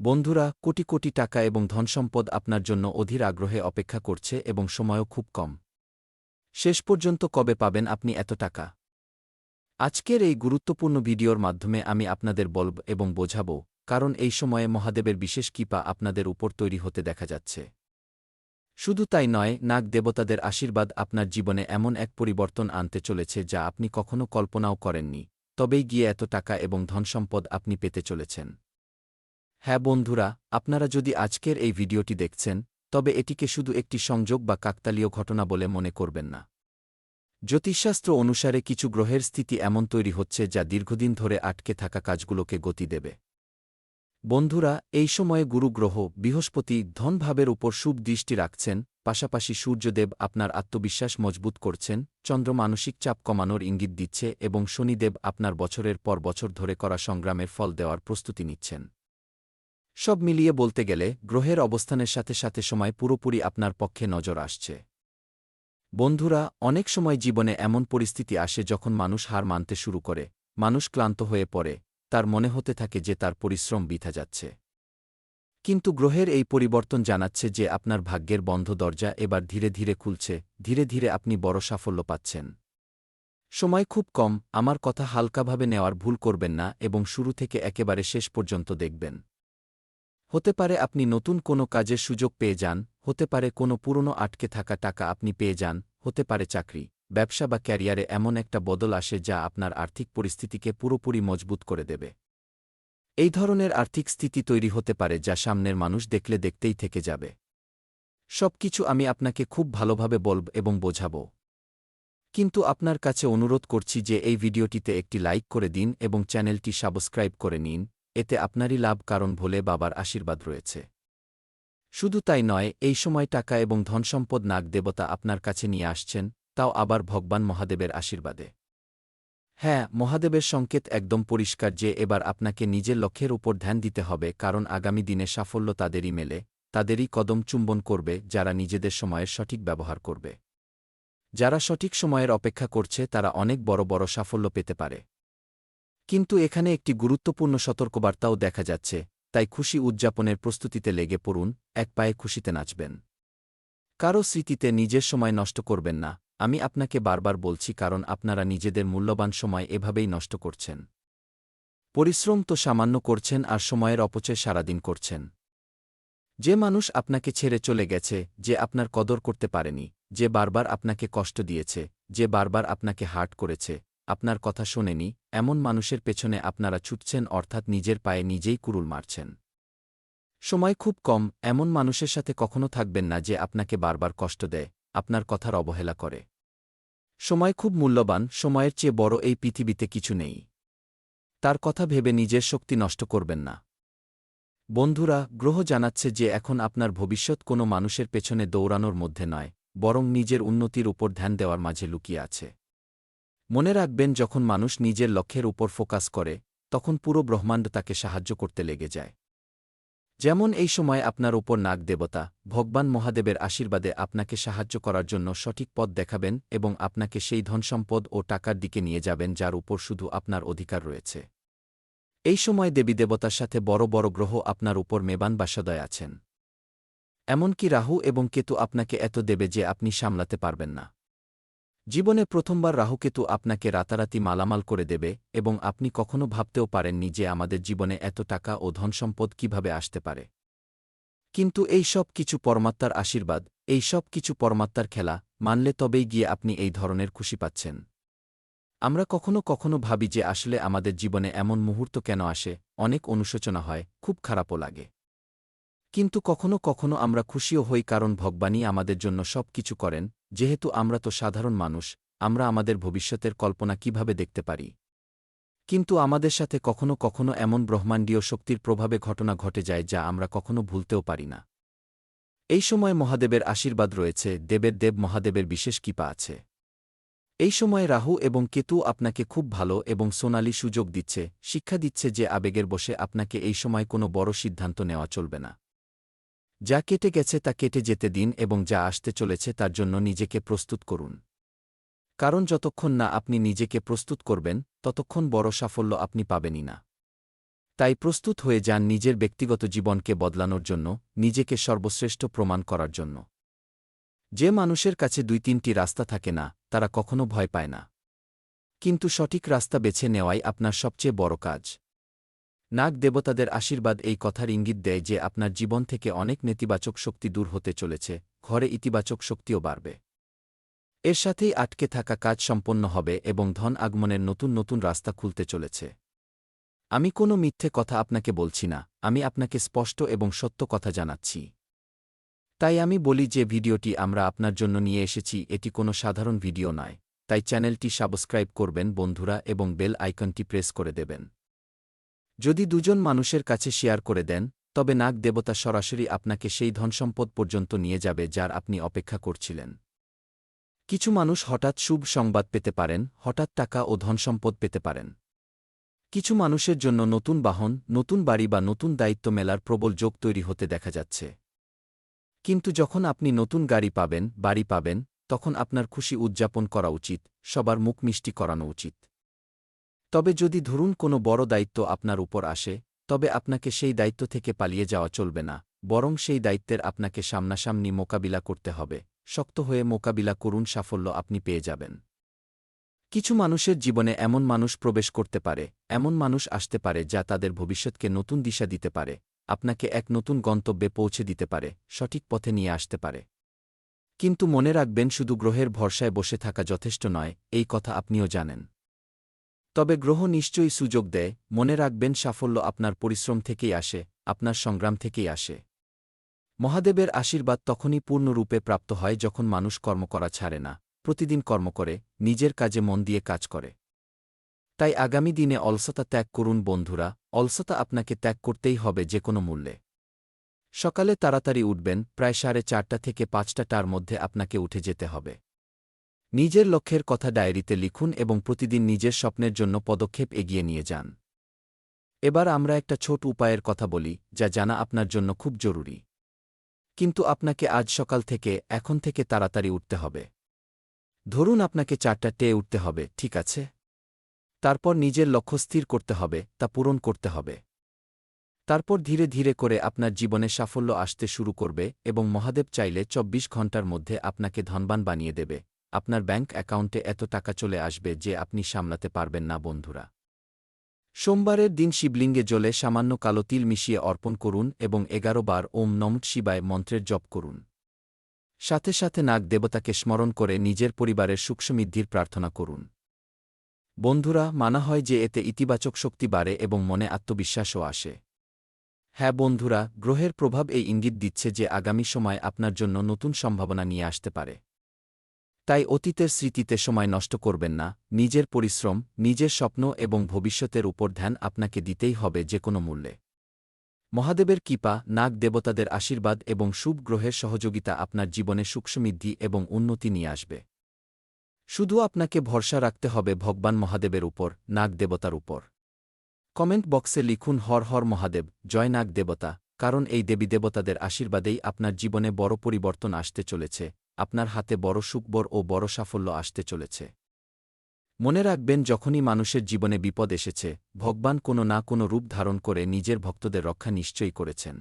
বন্ধুরা, কোটি কোটি টাকা এবং ধনসম্পদ আপনার জন্য অধীর আগ্রহে অপেক্ষা করছে এবং সময়ও খুব কম। শেষ পর্যন্ত কবে পাবেন আপনি এত টাকা? আজকের এই গুরুত্বপূর্ণ ভিডিওর মাধ্যমে আমি আপনাদের বলব এবং বোঝাব, কারণ এই সময়ে মহাদেবের বিশেষ কৃপা আপনাদের উপর তৈরি হতে দেখা যাচ্ছে। শুধু তাই নয়, নাগ দেবতাদের আশীর্বাদ আপনার জীবনে এমন এক পরিবর্তন আনতে চলেছে যা আপনি কখনো কল্পনাও করেননি, তবেই গিয়ে এত টাকা এবং ধনসম্পদ আপনি পেতে চলেছেন। হ্যাঁ বন্ধুরা, আপনারা যদি আজকের এই ভিডিওটি দেখছেন, তবে এটিকে শুধু একটি সংযোগ বা কাকতালীয় ঘটনা বলে মনে করবেন না। জ্যোতিষশাস্ত্র অনুসারে কিছু গ্রহের স্থিতি এমন তৈরি হচ্ছে যা দীর্ঘদিন ধরে আটকে থাকা কাজগুলোকে গতি দেবে। বন্ধুরা, এই সময়ে গুরু গ্রহ বৃহস্পতি ধনভাবের উপর শুভ দৃষ্টি রাখছেন, পাশাপাশি সূর্যদেব আপনার আত্মবিশ্বাস মজবুত করছেন, চন্দ্র মানসিক চাপ কমানোর ইঙ্গিত দিচ্ছে এবং শনিদেব আপনার বছরের পর বছর ধরে করা সংগ্রামের ফল দেওয়ার প্রস্তুতি নিচ্ছেন। সব মিলিয়ে বলতে গেলে গ্রহের অবস্থানের সাথে সাথে সময় পুরোপুরি আপনার পক্ষে নজর আসছে। বন্ধুরা, অনেক সময় জীবনে এমন পরিস্থিতি আসে যখন মানুষ হার মানতে শুরু করে, মানুষ ক্লান্ত হয়ে পড়ে, তার মনে হতে থাকে যে তার পরিশ্রম বৃথা যাচ্ছে। কিন্তু গ্রহের এই পরিবর্তন জানাচ্ছে যে আপনার ভাগ্যের বন্ধ দরজা এবার ধীরে ধীরে খুলছে, ধীরে ধীরে আপনি বড় সাফল্য পাচ্ছেন। সময় খুব কম, আমার কথা হালকাভাবে নেওয়ার ভুল করবেন না এবং শুরু থেকে একেবারে শেষ পর্যন্ত দেখবেন। হতে পারে আপনি নতুন কোনো কাজের সুযোগ পেয়ে যান, হতে পারে কোনো পুরনো আটকে থাকা টাকা আপনি পেয়ে যান, হতে পারে চাকরি, ব্যবসা বা ক্যারিয়ারে এমন একটা বদল আসে যা আপনার আর্থিক পরিস্থিতিকে পুরোপুরি মজবুত করে দেবে। এই ধরনের আর্থিক স্থিতি তৈরি হতে পারে যা সামনের মানুষ দেখলে দেখতেই থেকে যাবে। সবকিছু আমি আপনাকে খুব ভালোভাবে বলব এবং বোঝাব। কিন্তু আপনার কাছে অনুরোধ করছি যে এই ভিডিওটিতে একটি লাইক করে দিন এবং চ্যানেলটি সাবস্ক্রাইব করে নিন, এতে আপনারই লাভ, কারণ ভোলে বাবার আশীর্বাদ রয়েছে। শুধু তাই নয়, এই সময় টাকা এবং ধনসম্পদ নাগ দেবতা আপনার কাছে নিয়ে আসছেন, তাও আবার ভগবান মহাদেবের আশীর্বাদে। হ্যাঁ, মহাদেবের সংকেত একদম পরিষ্কার যে এবার আপনাকে নিজের লক্ষ্যের উপর ধ্যান দিতে হবে, কারণ আগামী দিনে সাফল্য তাদেরই মেলে, তাদেরই কদম চুম্বন করবে যারা নিজেদের সময়ের সঠিক ব্যবহার করবে। যারা সঠিক সময়ের অপেক্ষা করছে তারা অনেক বড় বড় সাফল্য পেতে পারে। কিন্তু এখানে একটি গুরুত্বপূর্ণ সতর্কবার্তাও দেখা যাচ্ছে, তাই খুশি উদযাপনের প্রস্তুতিতে লেগে পড়ুন, এক পায়ে খুশিতে নাচবেন। কারো স্মৃতিতে নিজের সময় নষ্ট করবেন না, আমি আপনাকে বারবার বলছি, কারণ আপনারা নিজেদের মূল্যবান সময় এভাবেই নষ্ট করছেন। পরিশ্রম তো সামান্য করছেন আর সময়ের অপচয় সারাদিন করছেন। যে মানুষ আপনাকে ছেড়ে চলে গেছে, যে আপনার কদর করতে পারেনি, যে বারবার আপনাকে কষ্ট দিয়েছে, যে বারবার আপনাকে হার্ট করেছে, আপনার কথা শোনেনি, এমন মানুষের পেছনে আপনারা ছুটছেন, অর্থাৎ নিজের পায়ে নিজেই কুড়ুল মারছেন। সময় খুব কম, এমন মানুষের সাথে কখনো থাকবেন না যে আপনাকে বারবার কষ্ট দেয়, আপনার কথার অবহেলা করে। সময় খুব মূল্যবান, সময়ের চেয়ে বড় এই পৃথিবীতে কিছু নেই। তার কথা ভেবে নিজের শক্তি নষ্ট করবেন না। বন্ধুরা, গ্রহ জানাচ্ছে যে এখন আপনার ভবিষ্যৎ কোনো মানুষের পেছনে দৌড়ানোর মধ্যে নয়, বরং নিজের উন্নতির উপর ধ্যান দেওয়ার মাঝে লুকিয়ে আছে। মনে রাখবেন, যখন মানুষ নিজের লক্ষ্যের উপর ফোকাস করে, তখন পুরো ব্রহ্মাণ্ড তাকে সাহায্য করতে লেগে যায়। যেমন এই সময় আপনার উপর নাগ দেবতা ভগবান মহাদেবের আশীর্বাদে আপনাকে সাহায্য করার জন্য সঠিক পথ দেখাবেন এবং আপনাকে সেই ধনসম্পদ ও টাকার দিকে নিয়ে যাবেন যার উপর শুধু আপনার অধিকার রয়েছে। এই সময় দেবী দেবতার সাথে বড় বড় গ্রহ আপনার উপর মেবান বা সদয় আছেন। এমনকি রাহু এবং কেতু আপনাকে এত দেবে যে আপনি সামলাতে পারবেন না। জীবনে প্রথমবার রাহুকেতু আপনাকে রাতারাতি মালামাল করে দেবে এবং আপনি কখনো ভাবতেও পারেননি যে আমাদের জীবনে এত টাকা ও ধনসম্পদ কিভাবে আসতে পারে। কিন্তু এই সব কিছু পরমাত্মার আশীর্বাদ, এই সব কিছু পরমাত্মার খেলা, মানলে তবেই গিয়ে আপনি এই ধরনের খুশি পাচ্ছেন। আমরা কখনো কখনো ভাবি যে আসলে আমাদের জীবনে এমন মুহূর্ত কেন আসে, অনেক অনুশোচনা হয়, খুব খারাপও লাগে। কিন্তু কখনো কখনো আমরা খুশিও হই, কারণ ভগবানই আমাদের জন্য সব কিছু করেন, যেহেতু আমরা তো সাধারণ মানুষ, আমরা আমাদের ভবিষ্যতের কল্পনা কিভাবে দেখতে পারি। কিন্তু আমাদের সাথে কখনো কখনো এমন ব্রহ্মাণ্ডীয় শক্তির প্রভাবে ঘটনা ঘটে যায় যা আমরা কখনো ভুলতেও পারি না। এই সময় মহাদেবের আশীর্বাদ রয়েছে, দেবের দেব মহাদেবের বিশেষ কৃপা আছে। এই সময় রাহু এবং কেতু আপনাকে খুব ভালো এবং সোনালি সুযোগ দিচ্ছে, শিক্ষা দিচ্ছে যে আবেগের বশে আপনাকে এই সময় কোনো বড় সিদ্ধান্ত নেওয়া চলবে না। যা কেটে গেছে তা কেটে যেতে দিন এবং যা আসতে চলেছে তার জন্য নিজেকে প্রস্তুত করুন। কারণ যতক্ষণ না আপনি নিজেকে প্রস্তুত করবেন, ততক্ষণ বড় সাফল্য আপনি পাবেনই না। তাই প্রস্তুত হয়ে যান নিজের ব্যক্তিগত জীবনকে বদলানোর জন্য, নিজেকে সর্বশ্রেষ্ঠ প্রমাণ করার জন্য। যে মানুষের কাছে ২-৩টি রাস্তা থাকে না, তারা কখনো ভয় পায় না। কিন্তু সঠিক রাস্তা বেছে নেওয়াই আপনার সবচেয়ে বড় কাজ। নাগ দেবতাদের আশীর্বাদ এই কথার ইঙ্গিত দেয় যে আপনার জীবন থেকে অনেক নেতিবাচক শক্তি দূর হতে চলেছে, ঘরে ইতিবাচক শক্তিও বাড়বে। এর সাথেই আটকে থাকা কাজ সম্পন্ন হবে এবং ধন আগমনের নতুন নতুন রাস্তা খুলতে চলেছে। আমি কোনো মিথ্যে কথা আপনাকে বলছি না, আমি আপনাকে স্পষ্ট এবং সত্য কথা জানাচ্ছি। তাই আমি বলি যে ভিডিওটি আমরা আপনার জন্য নিয়ে এসেছি এটি কোনো সাধারণ ভিডিও নয়, তাই চ্যানেলটি সাবস্ক্রাইব করবেন বন্ধুরা এবং বেল আইকনটি প্রেস করে দেবেন। যদি দুজন মানুষের কাছে শেয়ার করে দেন, তবে নাগ দেবতা সরাসরি আপনাকে সেই ধনসম্পদ পর্যন্ত নিয়ে যাবে যার আপনি অপেক্ষা করছিলেন। কিছু মানুষ হঠাৎ শুভ সংবাদ পেতে পারেন, হঠাৎ টাকা ও ধনসম্পদ পেতে পারেন। কিছু মানুষের জন্য নতুন বাহন, নতুন বাড়ি বা নতুন দায়িত্ব মেলার প্রবল যোগ তৈরি হতে দেখা যাচ্ছে। কিন্তু যখন আপনি নতুন গাড়ি পাবেন, বাড়ি পাবেন, তখন আপনার খুশি উদযাপন করা উচিত, সবার মুখ মিষ্টি করানো উচিত। তবে যদি ধরুন কোনো বড় দায়িত্ব আপনার উপর আসে, তবে আপনাকে সেই দায়িত্ব থেকে পালিয়ে যাওয়া চলবে না, বরং সেই দায়িত্বের আপনাকে সামনাসামনি মোকাবিলা করতে হবে। শক্ত হয়ে মোকাবিলা করুন, সাফল্য আপনি পেয়ে যাবেন। কিছু মানুষের জীবনে এমন মানুষ প্রবেশ করতে পারে, এমন মানুষ আসতে পারে যা তাদের ভবিষ্যৎকে নতুন দিশা দিতে পারে, আপনাকে এক নতুন গন্তব্যে পৌঁছে দিতে পারে, সঠিক পথে নিয়ে আসতে পারে। কিন্তু মনে রাখবেন, শুধু গ্রহের ভরসায় বসে থাকা যথেষ্ট নয়, এই কথা আপনিও জানেন। তবে গ্রহ নিশ্চয়ই সুযোগ দেয়, মনে রাখবেন সাফল্য আপনার পরিশ্রম থেকেই আসে, আপনার সংগ্রাম থেকেই আসে। মহাদেবের আশীর্বাদ তখনই পূর্ণরূপে প্রাপ্ত হয় যখন মানুষ কর্ম করা ছাড়ে না, প্রতিদিন কর্ম করে, নিজের কাজে মন দিয়ে কাজ করে। তাই আগামী দিনে অলসতা ত্যাগ করুন বন্ধুরা, অলসতা আপনাকে ত্যাগ করতেই হবে যে কোনো মূল্যে। সকালে তাড়াতাড়ি উঠবেন, প্রায় 4:30 থেকে 5টার মধ্যে আপনাকে উঠে যেতে হবে। নিজের লক্ষ্যের কথা ডায়েরিতে লিখুন এবং প্রতিদিন নিজের স্বপ্নের জন্য পদক্ষেপ এগিয়ে নিয়ে যান। এবার আমরা একটা ছোট উপায়ের কথা বলি, যা জানা আপনার জন্য খুব জরুরি। কিন্তু আপনাকে আজ সকাল থেকে, এখন থেকে তাড়াতাড়ি উঠতে হবে। ধরুন আপনাকে 4টায় উঠতে হবে, ঠিক আছে? তারপর নিজের লক্ষ্য স্থির করতে হবে, তা পূরণ করতে হবে। তারপর ধীরে ধীরে করে আপনার জীবনে সাফল্য আসতে শুরু করবে এবং মহাদেব চাইলে 24 ঘণ্টার মধ্যে আপনাকে ধনবান বানিয়ে দেবে। আপনার ব্যাংক অ্যাকাউন্টে এত টাকা চলে আসবে যে আপনি সামলাতে পারবেন না বন্ধুরা। সোমবারের দিন শিবলিঙ্গে জলে সামান্য কালো তিল মিশিয়ে অর্পণ করুন এবং 11 বার ওম নমঃ শিবায় মন্ত্রের জপ করুন। সাথে সাথে নাগ দেবতাকে স্মরণ করে নিজের পরিবারের সুখসমৃদ্ধির প্রার্থনা করুন। বন্ধুরা, মানা হয় যে এতে ইতিবাচক শক্তি বাড়ে এবং মনে আত্মবিশ্বাসও আসে। হ্যাঁ বন্ধুরা, গ্রহের প্রভাব এই ইঙ্গিত দিচ্ছে যে আগামী সময় আপনার জন্য নতুন সম্ভাবনা নিয়ে আসতে পারে। তাই অতীতের স্মৃতিতে সময় নষ্ট করবেন না, নিজের পরিশ্রম, নিজের স্বপ্ন এবং ভবিষ্যতের উপর ধ্যান আপনাকে দিতেই হবে যে কোনো মূল্যে। মহাদেবের কৃপা, নাগ দেবতাদের আশীর্বাদ এবং শুভ গ্রহের সহযোগিতা আপনার জীবনে সুখসমৃদ্ধি এবং উন্নতি নিয়ে আসবে। শুধু আপনাকে ভরসা রাখতে হবে ভগবান মহাদেবের উপর, নাগ দেবতার উপর। কমেন্ট বক্সে লিখুন হর হর মহাদেব, জয় নাগ দেবতা, কারণ এই দেবী দেবতাদের আশীর্বাদেই আপনার জীবনে বড় পরিবর্তন আসতে চলেছে, আপনার হাতে বড় সুখবর ও বড় সাফল্য আসতে চলেছে। মনে রাখবেন, যখনই মানুষের জীবনে বিপদ এসেছে, ভগবান কোনো না কোনো রূপ ধারণ করে নিজের ভক্তদের রক্ষা নিশ্চয়ই করেছেন।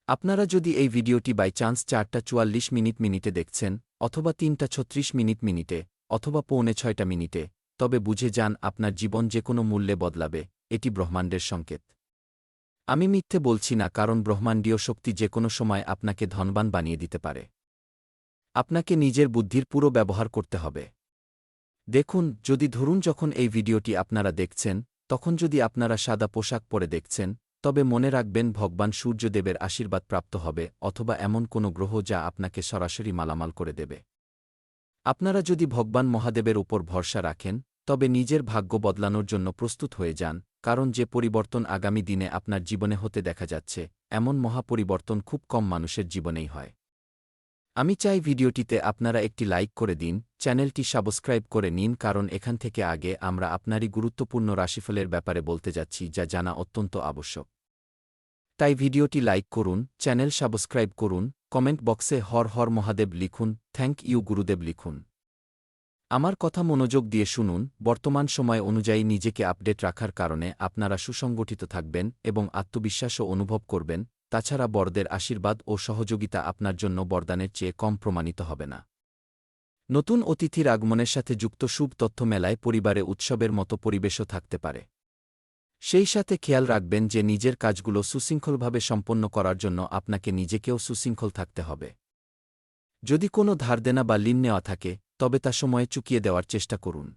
আপনারা যদি এই ভিডিওটি বাই চান্স 4:44 দেখছেন, অথবা 3:36 অথবা 5:45, তবে বুঝে যান আপনার জীবন যে কোনো মূল্যে বদলাবে, এটি ব্রহ্মাণ্ডের সংকেত। আমি মিথ্যে বলছি না, কারণ ব্রহ্মাণ্ডীয় শক্তি যে কোনো সময় আপনাকে ধনবান বানিয়ে দিতে পারে। আপনাকে নিজের বুদ্ধির পুরো ব্যবহার করতে হবে। দেখুন, যদি ধরুন যখন এই ভিডিওটি আপনারা দেখছেন, তখন যদি আপনারা সাদা পোশাক পরে দেখছেন, তবে মনে রাখবেন ভগবান সূর্যদেবের আশীর্বাদ প্রাপ্ত হবে, অথবা এমন কোনো গ্রহ যা আপনাকে সরাসরি মালামাল করে দেবে। আপনারা যদি ভগবান মহাদেবের উপর ভরসা রাখেন, তবে নিজের ভাগ্য বদলানোর জন্য প্রস্তুত হয়ে যান, কারণ যে পরিবর্তন আগামী দিনে আপনার জীবনে হতে দেখা যাচ্ছে, এমন মহাপরিবর্তন খুব কম মানুষের জীবনেই হয়। আমি চাই ভিডিওটিতে আপনারা একটি লাইক করে দিন, চ্যানেলটি সাবস্ক্রাইব করে নিন, কারণ এখান থেকে আগে আমরা আপনারই গুরুত্বপূর্ণ রাশিফলের ব্যাপারে বলতে যাচ্ছি, যা জানা অত্যন্ত আবশ্যক। তাই ভিডিওটি লাইক করুন, চ্যানেল সাবস্ক্রাইব করুন, কমেন্ট বক্সে হর হর মহাদেব লিখুন, থ্যাংক ইউ গুরুদেব লিখুন। আমার কথা মনোযোগ দিয়ে শুনুন, বর্তমান সময় অনুযায়ী নিজেকে আপডেট রাখার কারণে আপনারা সুসংগঠিত থাকবেন এবং আত্মবিশ্বাসও অনুভব করবেন, তাছাড়া বড়দের আশীর্বাদ ও সহযোগিতা আপনার জন্য বরদানের চেয়ে কম প্রমাণিত হবে না। নতুন অতিথির আগমনের সাথে যুক্ত শুভ তথ্য মেলায় পরিবারে উৎসবের মতো পরিবেশও থাকতে পারে। সেই সাথে খেয়াল রাখবেন যে নিজের কাজগুলো সুশৃঙ্খলভাবে সম্পন্ন করার জন্য আপনাকে নিজেকেও সুশৃঙ্খল থাকতে হবে। যদি কোনো ধারদেনা বা ঋণ নেওয়া থাকে, তবে তা সময়ে চুকিয়ে দেওয়ার চেষ্টা করুন।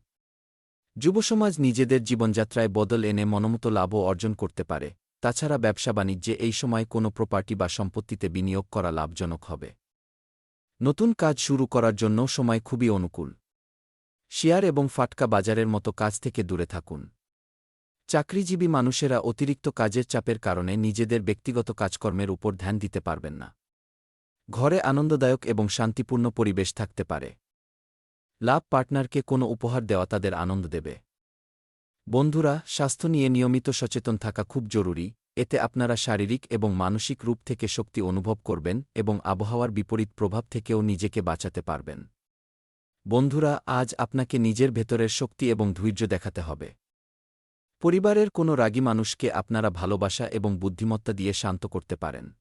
যুবসমাজ নিজেদের জীবনযাত্রায় বদল এনে মনোমতো লাভও অর্জন করতে পারে, তাছাড়া ব্যবসা-বাণিজ্যে এই সময় কোনো প্রপার্টি বা সম্পত্তিতে বিনিয়োগ করা লাভজনক হবে। নতুন কাজ শুরু করার জন্য সময় খুবই অনুকূল। শেয়ার এবং ফাটকা বাজারের মতো কাজ থেকে দূরে থাকুন। চাকরিজীবী মানুষেরা অতিরিক্ত কাজের চাপের কারণে নিজেদের ব্যক্তিগত কাজকর্মের উপর ধ্যান দিতে পারবেন না। ঘরে আনন্দদায়ক এবং শান্তিপূর্ণ পরিবেশ থাকতে পারে। লাভ পার্টনারকে কোনো উপহার দেওয়া তাদের আনন্দ দেবে। বন্ধুরা, স্বাস্থ্য নিয়ে নিয়মিত সচেতন থাকা খুব জরুরি, এতে আপনারা শারীরিক এবং মানসিক রূপ থেকে শক্তি অনুভব করবেন এবং আবহাওয়ার বিপরীত প্রভাব থেকেও নিজেকে বাঁচাতে পারবেন। বন্ধুরা, আজ আপনাকে নিজের ভেতরের শক্তি এবং ধৈর্য দেখাতে হবে। পরিবারের কোনো রাগী মানুষকে আপনারা ভালোবাসা এবং বুদ্ধিমত্তা দিয়ে শান্ত করতে পারেন।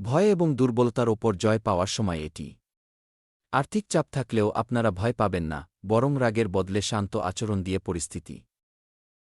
ভয় এবং দুর্বলতার ওপর জয় পাওয়ার সময় এটি। আর্থিক চাপ থাকলেও আপনারা ভয় পাবেন না, বরং রাগের বদলে শান্ত আচরণ দিয়ে পরিস্থিতি